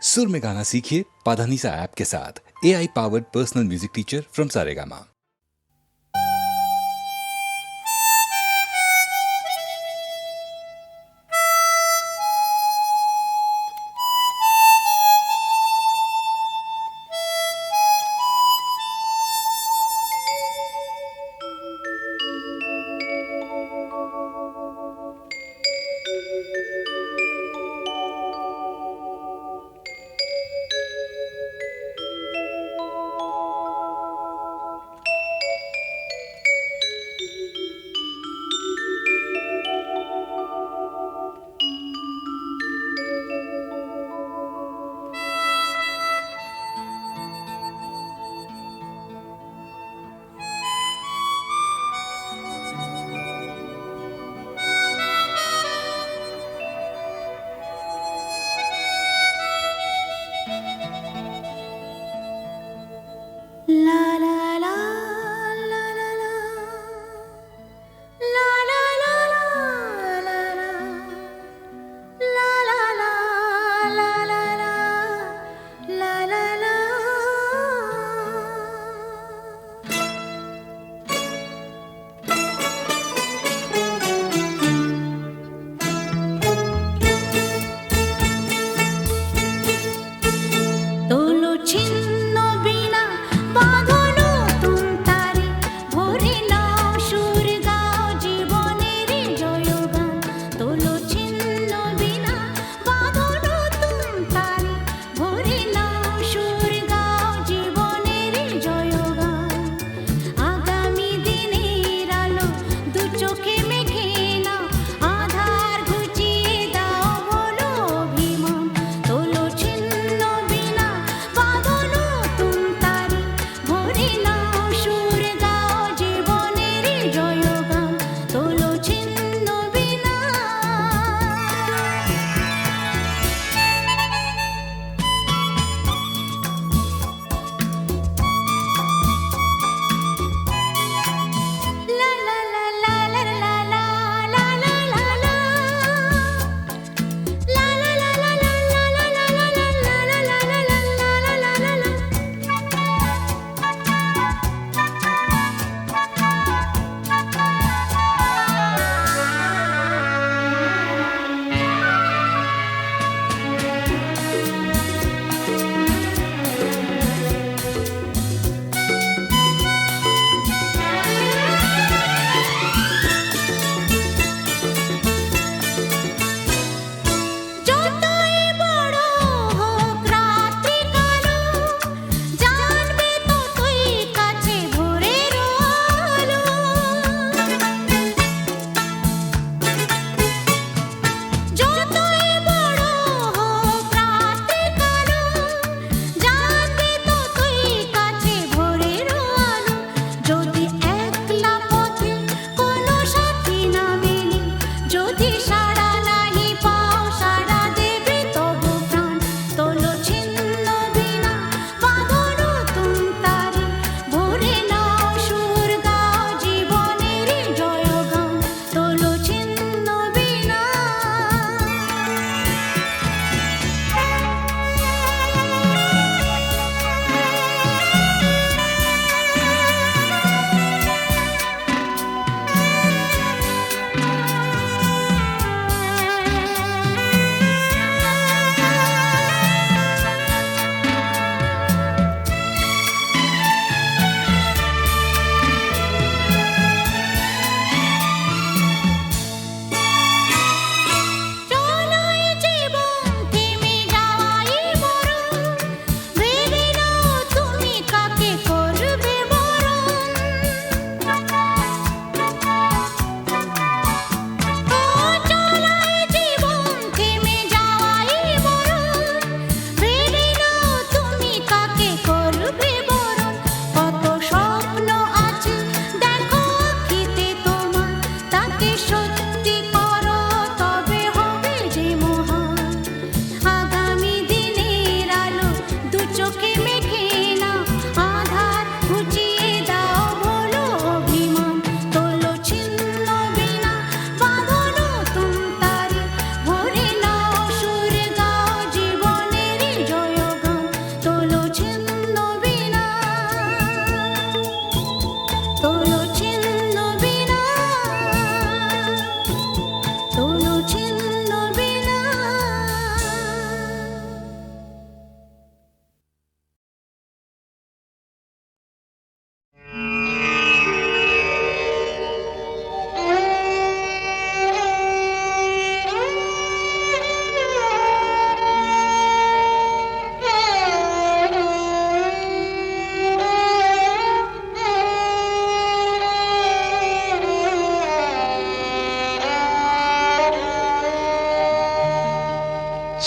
सुर में गाना सीखिए पाधानीसा ऐप के साथ। AI powered personal music teacher from Saregama.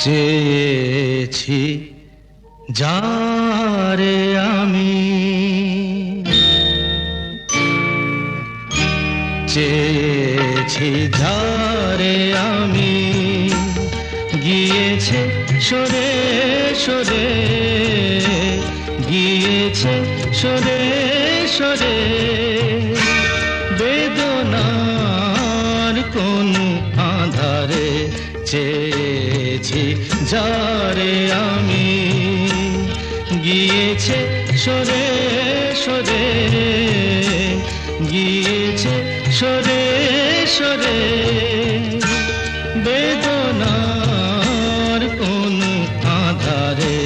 চেয়েছি যারে আমি, চেয়েছি যারে আমি, গিয়েছে সরে সরে, গিয়েছে সরে সরে, বেদনার কোন আধারে চেয়েছি যারে আমি, গিয়েছে সরে সরে, গিয়েছে সরে সরে, বেদনার কোন আধারে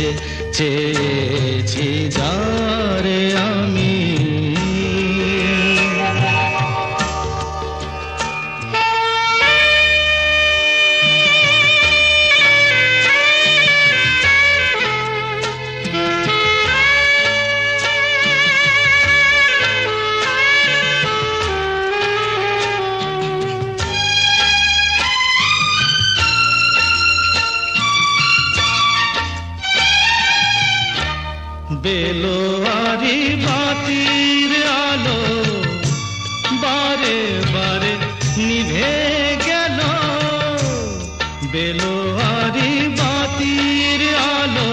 চেয়েছি যারে আমি। বেলোয়ারি বাতির আলো বারে বারে নিভে গেল, বেলোয়ারি বাতির আলো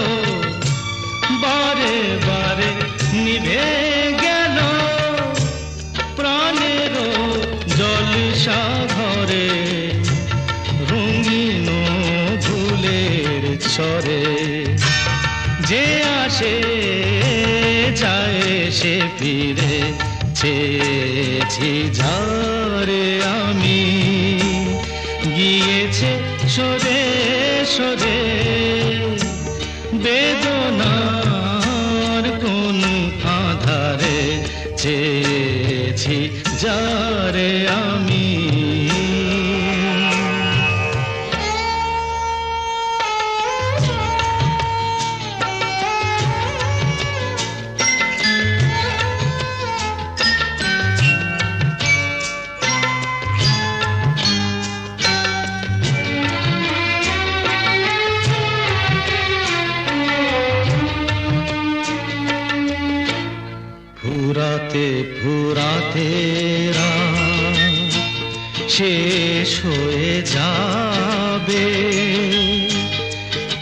বারে বারে নিভে গেল, প্রাণেরও জলসা ঘরে রঙিন ফুলের ছড়ে, যে আসে যায় সে ফিরে, চেয়েছি যারে আমি, গিয়েছে সরে সরে, বেদনার কোন আধারে চেয়েছি যারে আমি। ফুরাতে ফুরাতে রাত শেষ হয়ে যাবে,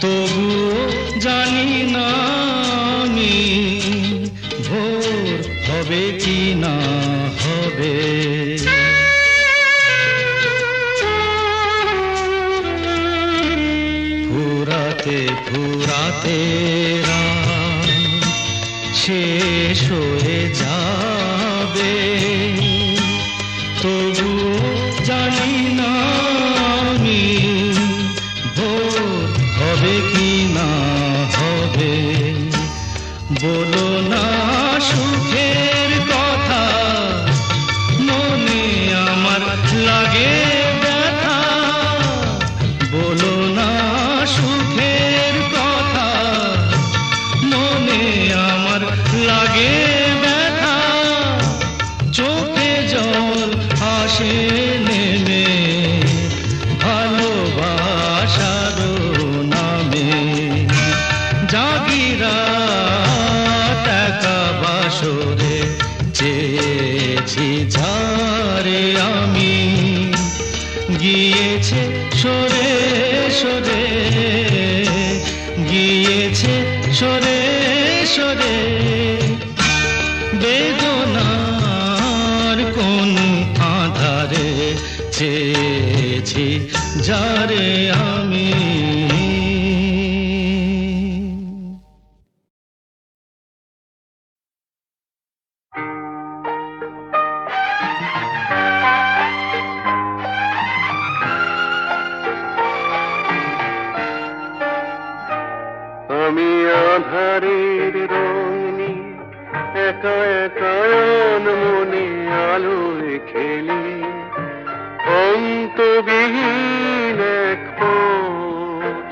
তবুও জানি না আমি ভোর হবে কি না হবে। ফুরাতে ফুরাতে রাত শেষ হয়ে যাবে, তবু জানি না আমি ভোর হবে কি না হবে। বলো না সুখের কথা, মনে আমার লাগে ব্যথা, বলো না সুখের কথা, মনে আমার লাগে ব্যথা, চোখে জল আসে নেমে ভালোবাসার নামে, জাগিরা টাকা বাসরে চেয়েছি যারে আমি, গিয়েছে সরে সরে, গিয়েছে সরে সরে, বেদনার কোন আধারে চেয়েছি যারে আমি। আমি আধারের রং নিয়ে একা একা মনে আলোয় খেলি, অন্তবিহীন এক পথ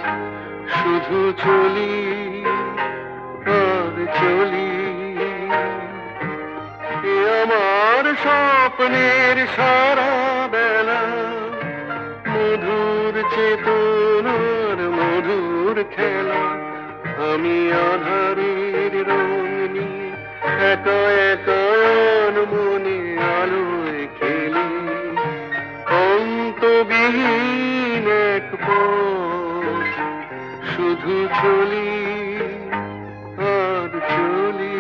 শুধু চলি আর চলি। এ আমার স্বপ্নের সারা বেলা, মধুর চেতনার মধুর খেলা আমি আধারের রং নিয়ে একা একা মনে আলোয় খেলি অন্তবিহীন এক পথ শুধু চলি আর চলি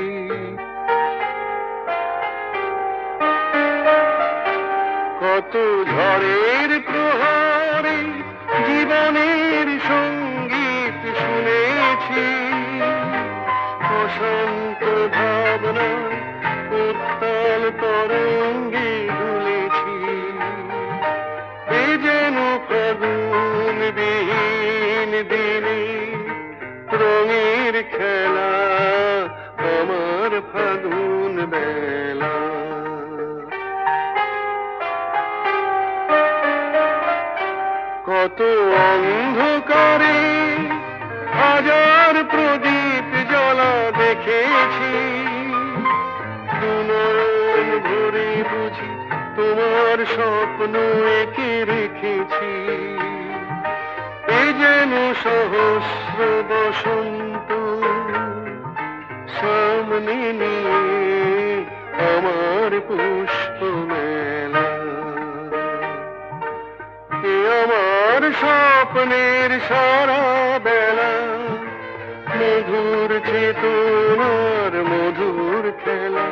কত ঝড়ের প্রহারে জীবনের সঙ্গীত শুনেছি অশান্ত ভাবনা উত্তাল তরঙ্গে দুলেছি এ যেন ফাগুন বিহীন দিনে রঙের খেলা আমার ফাগুন বেলা কত অন্ধকারে হাজার প্রদীপ জ্বলা দেখেছি দুনয়ন ভরে বুঝি তোমার স্বপ্ন এঁকে রেখেছি এ যেন সহস্র বসন্ত সামনে নিয়ে আমার পুষ্প মেলা এ আমার স্বপ্নের সারা বেলা মধুর চেতনার মধুর খেলা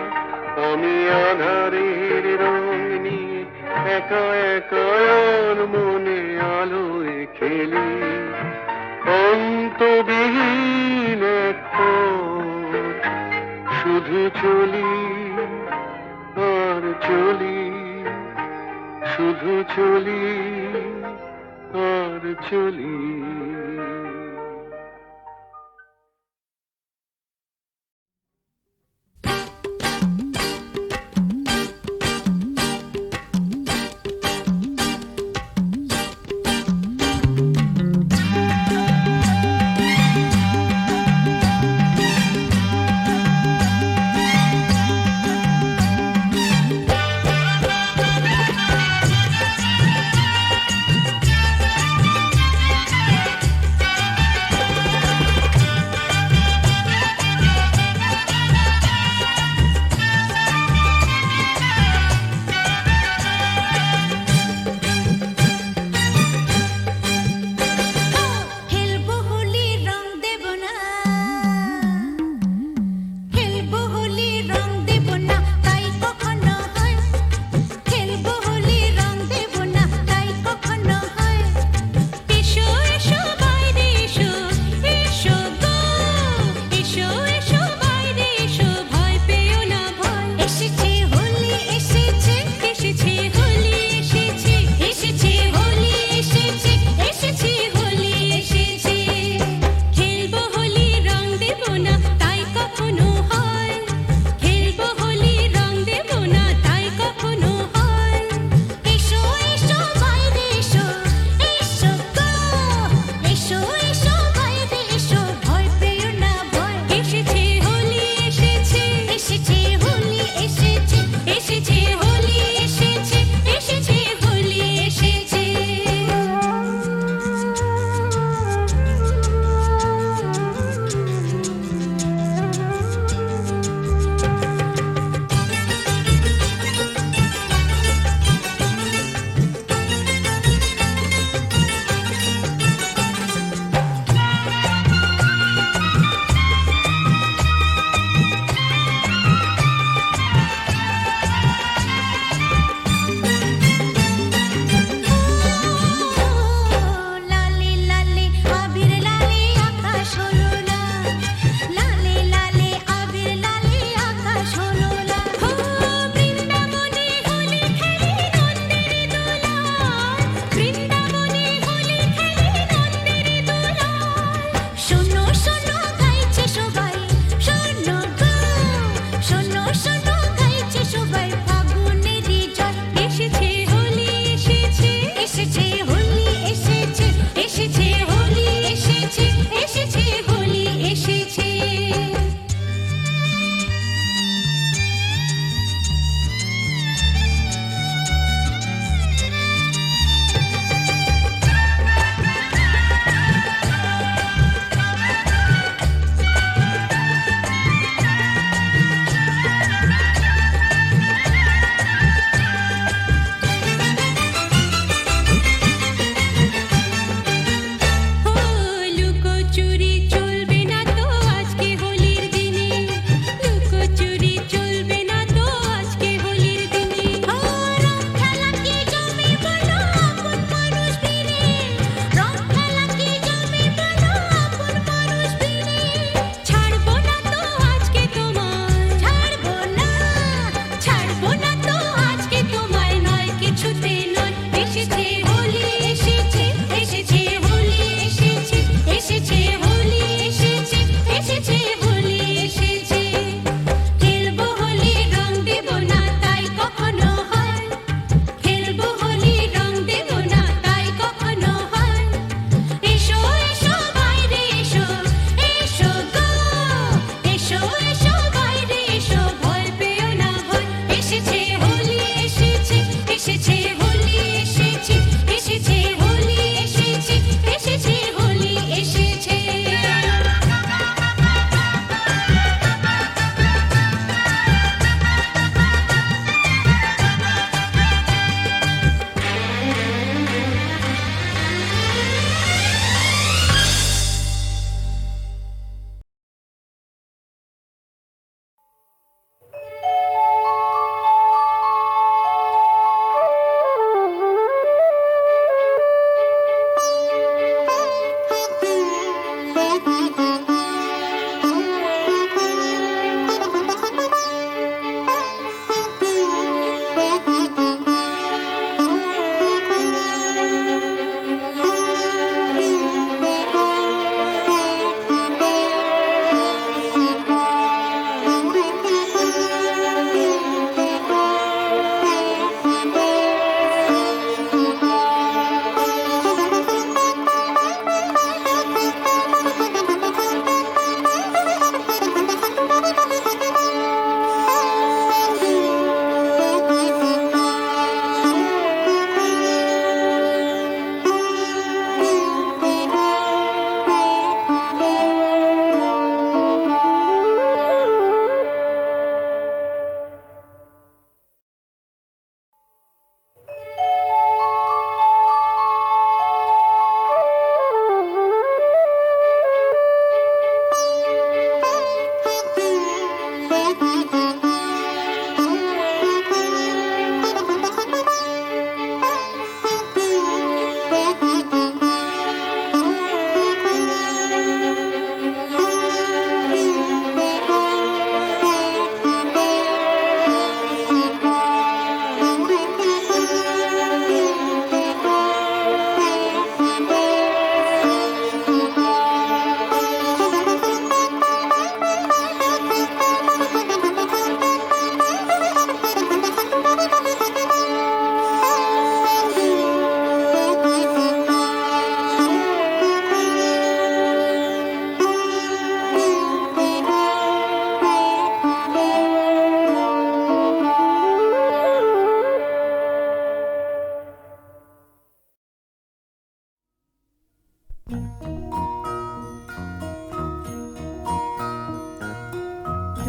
আমি আধারের রং নিয়ে একা একা মনে আলোয় খেলি অন্তবিহীন এক পথ শুধু চলি আর চলি শুধু চলি আর চলি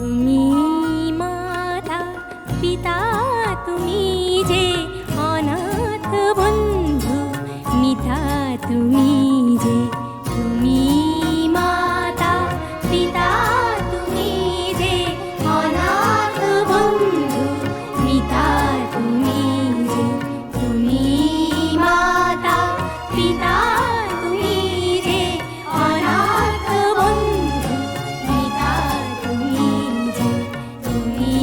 তুমি মাতা পিতা তুমি যে অনাথ বন্ধু মিতা তুমি যে তুমি মাতা পিতা তুমি যে অনাথ বন্ধু মিতা তুমি যে তুমি মাতা পিতা তুমি যে অনাথ বন্ধু মিতা তুমি যে তুমি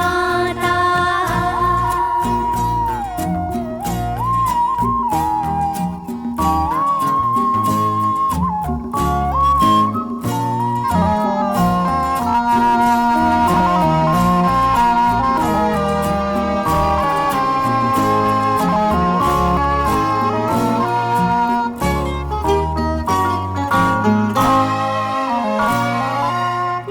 মাতা।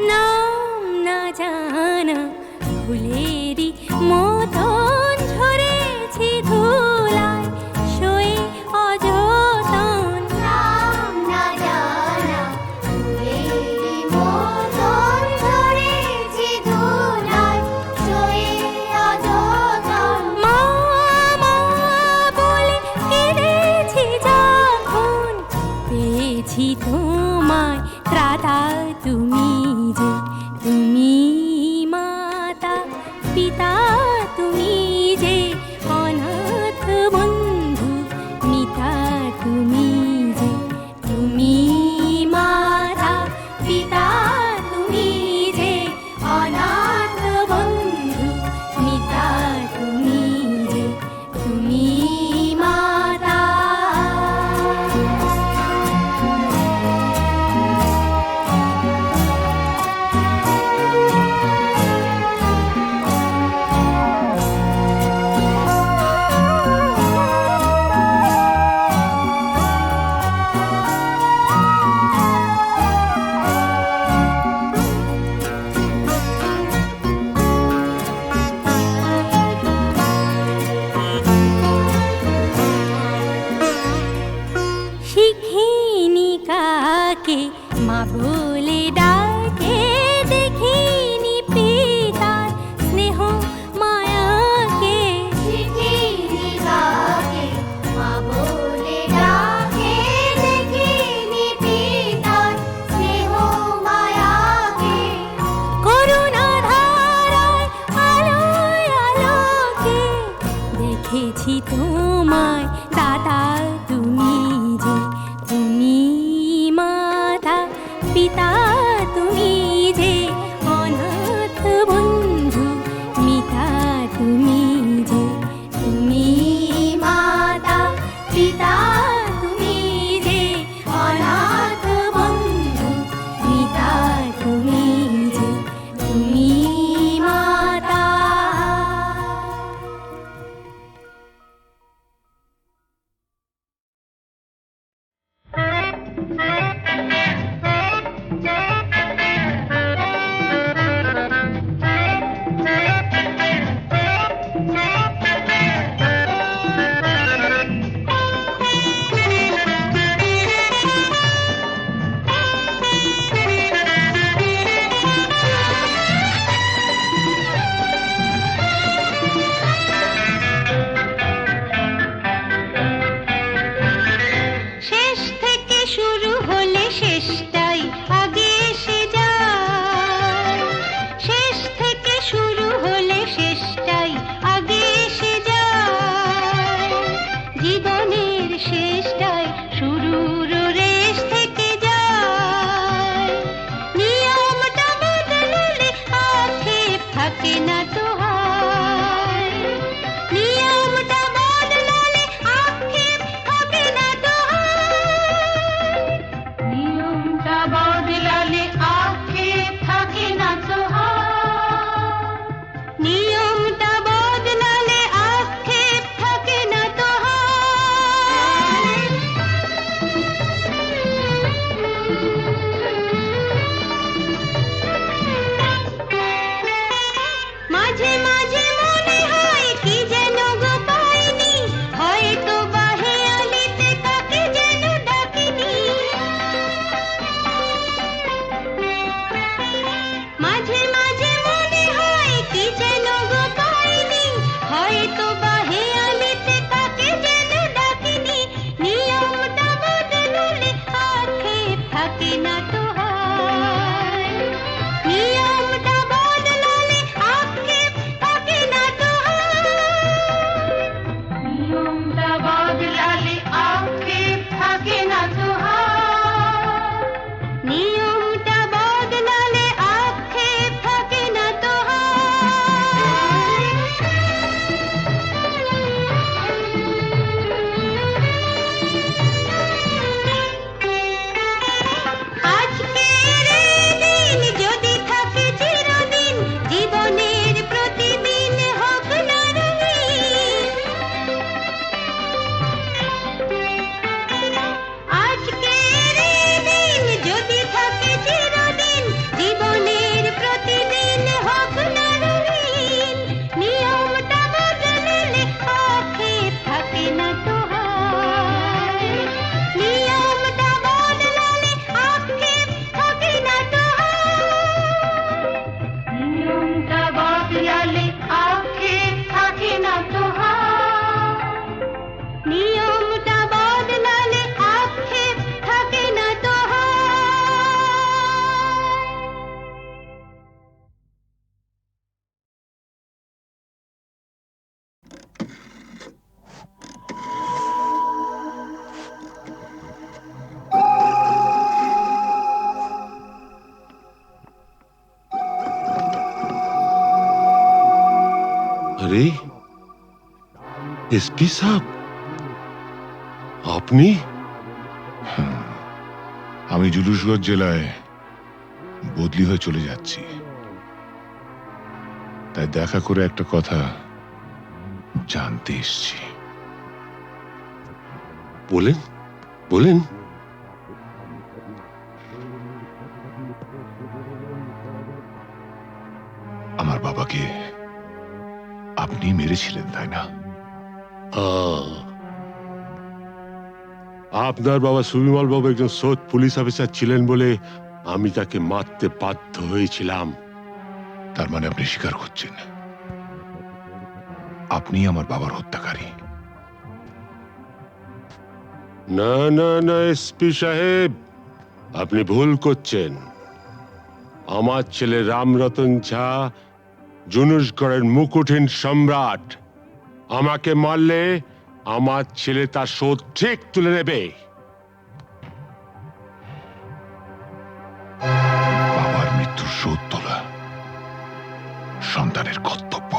নাম না জানা ফুলেরই মতন ঝরেছি ধুলায় শোয়ে অযতন। নাম না জানা ফুলেরই মতন ঝরেছি ধুলায় শোয়ে অযতন। মা মা বলে কেঁদেছি যখন পেয়েছি তোমায় ত্রাতা তুমি যে তুমি মাতা পিতা তুমি যে অনাথ বন্ধু মিতা তুমি যে তুমি মাতা পিতা তুমি যে অনাথ বন্ধু মিতা তুমি যে তুমি মাতা। শিখিনি কাকে মা বলে ডাকে দেখিনি পিতার স্নেহ মায়াকে। শিখিনি কাকে মা বলে ডাকে দেখিনি পিতার স্নেহ মায়াকে। করুণা ধারায় আলোয় আলোকে দেখেছি তোমায় দাতা তুমি যে তুমি মাতা পিতা তুমি যে অনাথ বন্ধু মিতা তুমি যে তুমি মাতা পিতা তুমি যে অনাথ বন্ধু মিতা তুমি যে তুমি মাতা। আরে এসপি সাহেব, আপনি? আমি জুলুসগঞ্জ জেলায় বদলি হয়ে চলে যাচ্ছি, তাই দেখা করে একটা কথা জানতে এসছি। বলেন বলেন। আমার বাবাকে আপনি মেরেছিলেন, তাই না? আপনার বাবা সুবিমল বাবু একজন সৎ পুলিশ অফিসার ছিলেন বলে আমি তাকে মারতে বাধ্য হয়েছিলাম। তার মানে আপনি স্বীকার করছেন আপনি আমার বাবার হত্যাকারী? না না না এসপি সাহেব, আপনি ভুল করছেন। আমার ছেলে রামরতন ঝা জুনুসগড়ের মুকুটহীন সম্রাট। আমাকে মারলে আমার ছেলে তার শোধ ঠিক তুলে নেবে। বাবার মৃত্যুর শোধ তোলা সন্তানের কর্তব্য।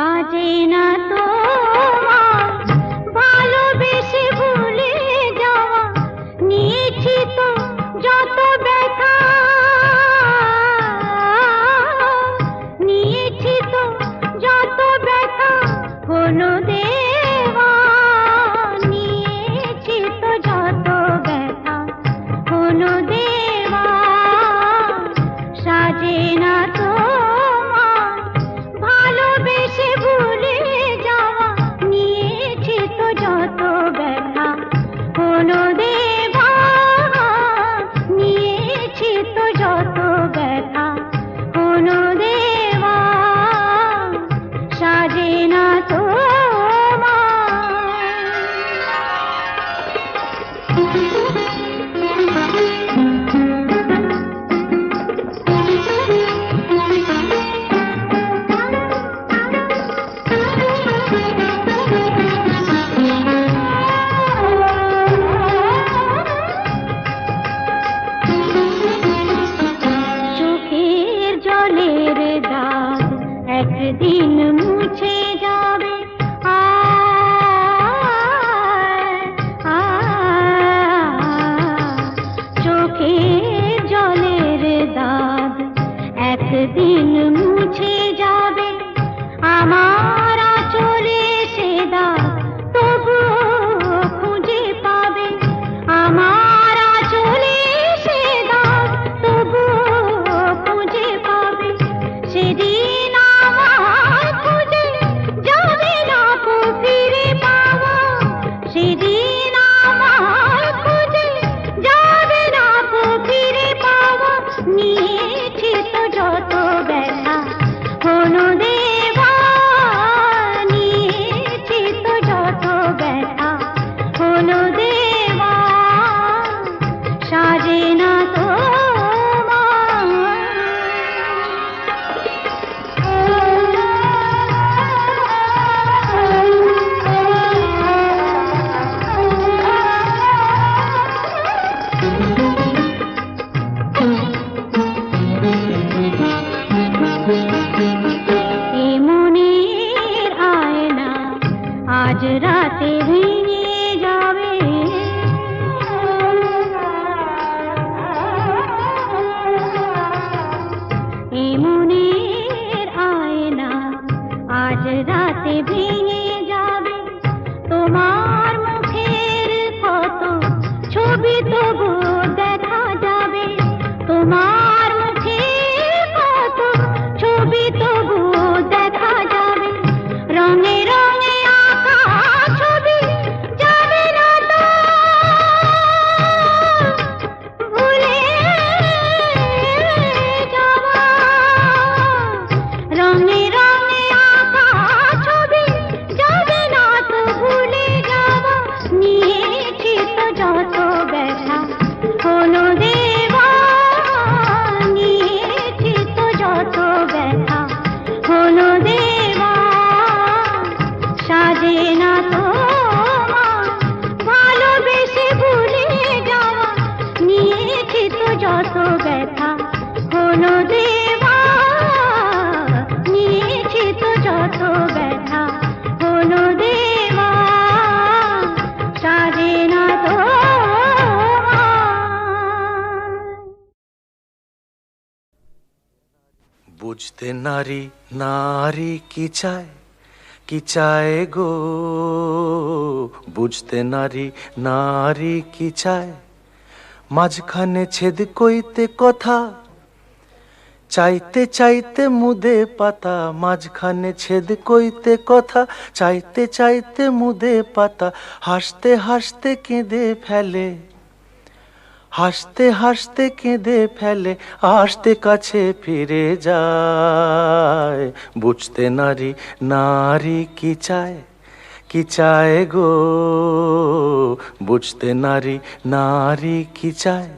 সাজে না তোমার ভালোবেসে ভুলে যাওয়া, নিয়েছি তো যত ব্যথা, নিয়েছি তো যত ব্যথা, কোনো দেওয়া, নিয়েছি তো যত ব্যথা, কোনো দেওয়া, সাজে না তোমার ভালোবেসে ভুলে যাওয়া, নিয়েছি তো যত ব্যথা, কোনো দেওয়া, নিয়েছি তো যত ব্যথা, কোনো দেওয়া, সাজে না চোখের জলের দাগ একদিন মুছে যাবে, চোখের জলের দাগ একদিন মুছে যাবে, আমার আঁচলে সে দাগ তবুও খুঁজে পাবে, আমার আঁচলে সে দাগ তবুও খুঁজে পাবে, সেদিন আমার খুঁজে যাবে না কো ফিরে পাওয়া, সেদিন আমার খুঁজে যাবে না কো ফিরে পাওয়া, নিয়েছি তো যত ব্যথা, কোনো দেওয়া, নিয়েছি তো যত ব্যথা, কোনো দেওয়া, সাজে না এ মনের আয়না আজ রাতে ভেঙে যাবে, এ মনের আয়না আজ রাতে ভেঙে যাবে, তোমার মুখের কত ছবি তবু দেখা যাবে, তোমার মুখের কত ছবি তবু দেখা যাবে, রঙে রঙে আঁকা ছবি যাবে না তো ভুলে যাওয়া, রঙে রঙে আঁকা ছবি যাবে না তো ভুলে যাওয়া, নিয়েছি তো যত ব্যথা, কোনো দেওয়া, নিয়েছি তো যত ব্যথা, কোনো দেওয়া, সাজে না তোমার ভালোবেসে ভুলে যাওয়া, নিয়েছি তো যত ব্যথা, কোনো দেওয়া, নিয়েছি তো যত ব্যথা, কোনো দেওয়া, সাজে না বুঝতে নারী নারী কি চায় গো, বুঝতে নারী নারী কি চায়, মাঝখানে ছেদ কইতে কথা, চাইতে চাইতে মুদে পাতা, মাঝখানে ছেদ কইতে কথা, চাইতে চাইতে মুদে পাতা, হাসতে হাসতে কেঁদে ফেলে, হাসতে হাসতে কেঁদে ফেলে, আসতে কাছে ফিরে যায়, বুঝতে নারী নারী কি চায় গো, বুঝতে নারী নারী কি চায়।